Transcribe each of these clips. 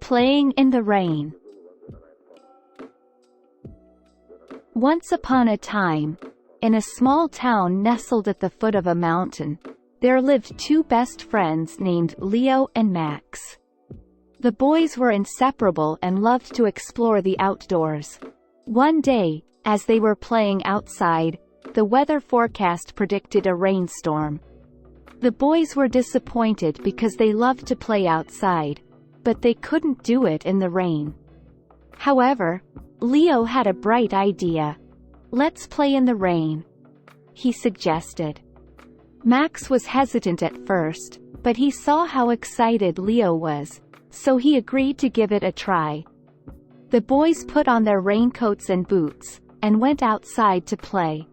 Playing in the rain. Once upon a time, in a small town nestled at the foot of a mountain, there lived two best friends named Leo and Max. The boys were inseparable and loved to explore the outdoors. One day, as they were playing outside, the weather forecast predicted a rainstorm. The boys were disappointed because they loved to play outside, but they couldn't do it in the rain. However, Leo had a bright idea. "Let's play in the rain," he suggested. Max was hesitant at first, but he saw how excited Leo was, so he agreed to give it a try. The boys put on their raincoats and boots, and went outside to play.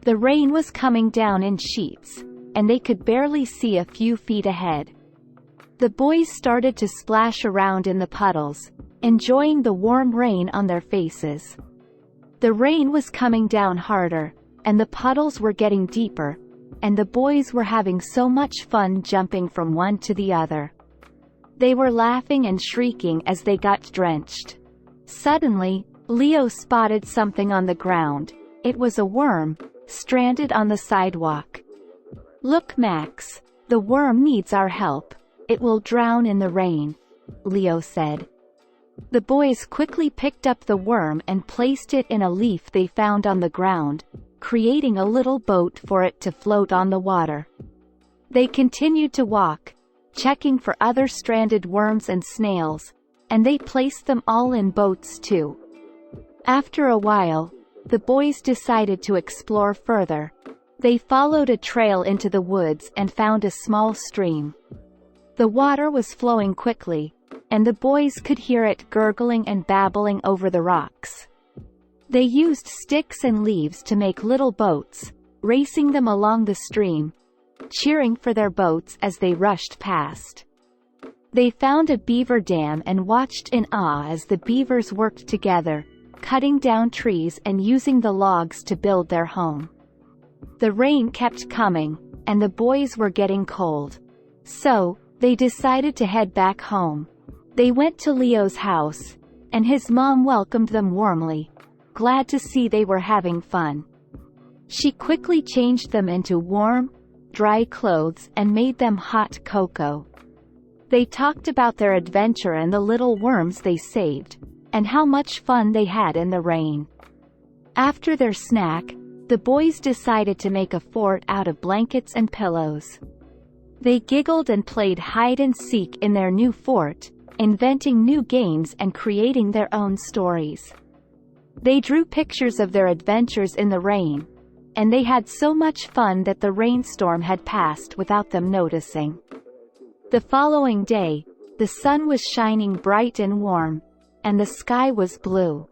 The rain was coming down in sheets, and they could barely see a few feet ahead. The boys started to splash around in the puddles, enjoying the warm rain on their faces. The rain was coming down harder, and the puddles were getting deeper, and the boys were having so much fun jumping from one to the other. They were laughing and shrieking as they got drenched. Suddenly, Leo spotted something on the ground. It was a worm, stranded on the sidewalk. "Look, Max, the worm needs our help. It will drown in the rain," Leo said. The boys quickly picked up the worm and placed it in a leaf they found on the ground, creating a little boat for it to float on the water. They continued to walk, checking for other stranded worms and snails, and they placed them all in boats too. After a while, the boys decided to explore further. They followed a trail into the woods and found a small stream. The water was flowing quickly, and the boys could hear it gurgling and babbling over the rocks. They used sticks and leaves to make little boats, racing them along the stream, cheering for their boats as they rushed past. They found a beaver dam and watched in awe as the beavers worked together, cutting down trees and using the logs to build their home. The rain kept coming, and the boys were getting cold. So, they decided to head back home. They went to Leo's house, and his mom welcomed them warmly, glad to see they were having fun. She quickly changed them into warm, dry clothes and made them hot cocoa. They talked about their adventure and the little worms they saved, and how much fun they had in the rain. After their snack, the boys decided to make a fort out of blankets and pillows. They giggled and played hide-and-seek in their new fort, inventing new games and creating their own stories. They drew pictures of their adventures in the rain, and they had so much fun that the rainstorm had passed without them noticing. The following day, the sun was shining bright and warm, and the sky was blue.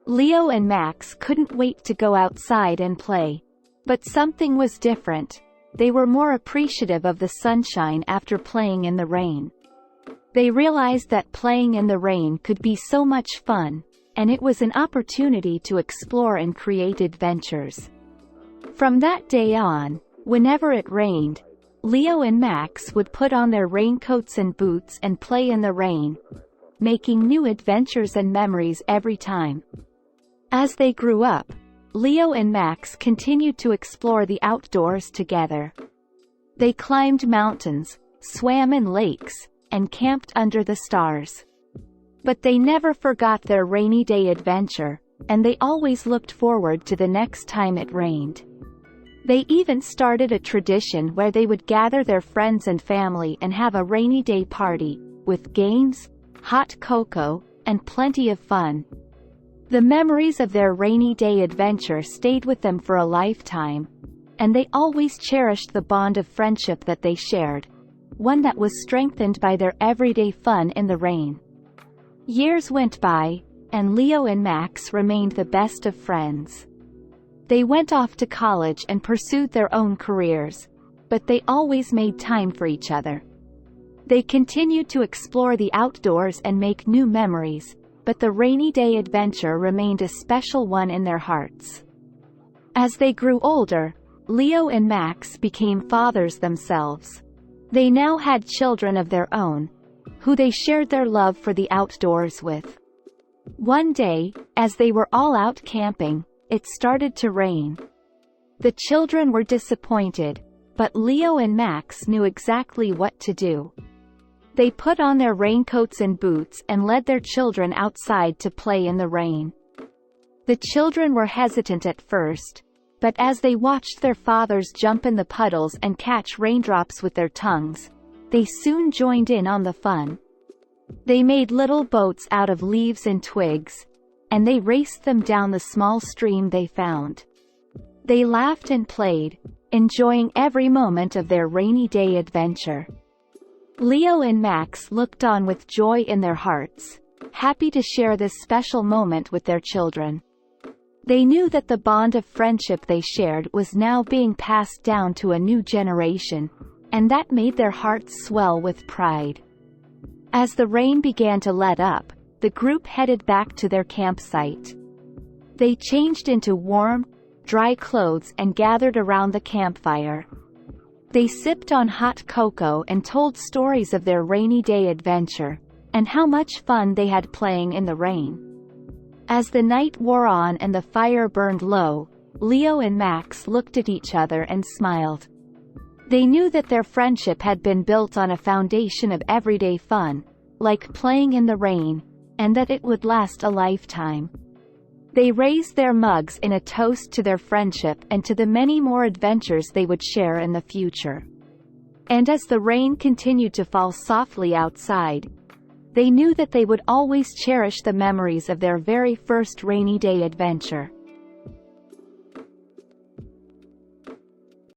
Leo and Max couldn't wait to go outside and play. But something was different. They were more appreciative of the sunshine after playing in the rain. They realized that playing in the rain could be so much fun, and it was an opportunity to explore and create adventures. From that day on, whenever it rained, Leo and Max would put on their raincoats and boots and play in the rain, making new adventures and memories every time. As they grew up, Leo and Max continued to explore the outdoors together. They climbed mountains, swam in lakes, and camped under the stars. But they never forgot their rainy day adventure, and they always looked forward to the next time it rained. They even started a tradition where they would gather their friends and family and have a rainy day party, with games, hot cocoa, and plenty of fun. The memories of their rainy day adventure stayed with them for a lifetime, and they always cherished the bond of friendship that they shared, one that was strengthened by their everyday fun in the rain. Years went by, and Leo and Max remained the best of friends. They went off to college and pursued their own careers, but they always made time for each other. They continued to explore the outdoors and make new memories, but the rainy day adventure remained a special one in their hearts. As they grew older, Leo and Max became fathers themselves. They now had children of their own, who they shared their love for the outdoors with. One day, as they were all out camping, it started to rain. The children were disappointed, but Leo and Max knew exactly what to do. They put on their raincoats and boots and led their children outside to play in the rain. The children were hesitant at first, but as they watched their fathers jump in the puddles and catch raindrops with their tongues, they soon joined in on the fun. They made little boats out of leaves and twigs, and they raced them down the small stream they found. They laughed and played, enjoying every moment of their rainy day adventure. Leo and Max looked on with joy in their hearts, happy to share this special moment with their children. They knew that the bond of friendship they shared was now being passed down to a new generation, and that made their hearts swell with pride. As the rain began to let up, the group headed back to their campsite. They changed into warm, dry clothes and gathered around the campfire. They sipped on hot cocoa and told stories of their rainy day adventure, and how much fun they had playing in the rain. As the night wore on and the fire burned low, Leo and Max looked at each other and smiled. They knew that their friendship had been built on a foundation of everyday fun, like playing in the rain, and that it would last a lifetime. They raised their mugs in a toast to their friendship and to the many more adventures they would share in the future. And as the rain continued to fall softly outside, they knew that they would always cherish the memories of their very first rainy day adventure.